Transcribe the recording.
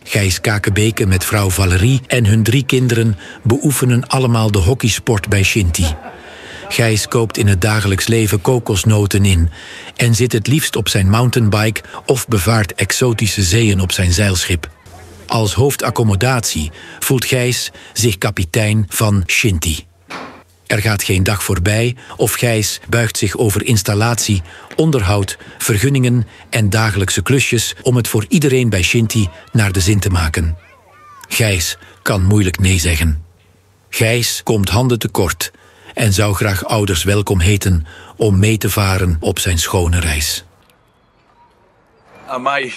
Gijs Kakebeke met vrouw Valerie en hun 3 kinderen beoefenen allemaal de hockeysport bij Shinty. Gijs koopt in het dagelijks leven kokosnoten in en zit het liefst op zijn mountainbike of bevaart exotische zeeën op zijn zeilschip. Als hoofdaccommodatie voelt Gijs zich kapitein van Shinty. Er gaat geen dag voorbij of Gijs buigt zich over installatie, onderhoud, vergunningen en dagelijkse klusjes om het voor iedereen bij Shinty naar de zin te maken. Gijs kan moeilijk nee zeggen. Gijs komt handen tekort en zou graag ouders welkom heten om mee te varen op zijn schone reis. Amai.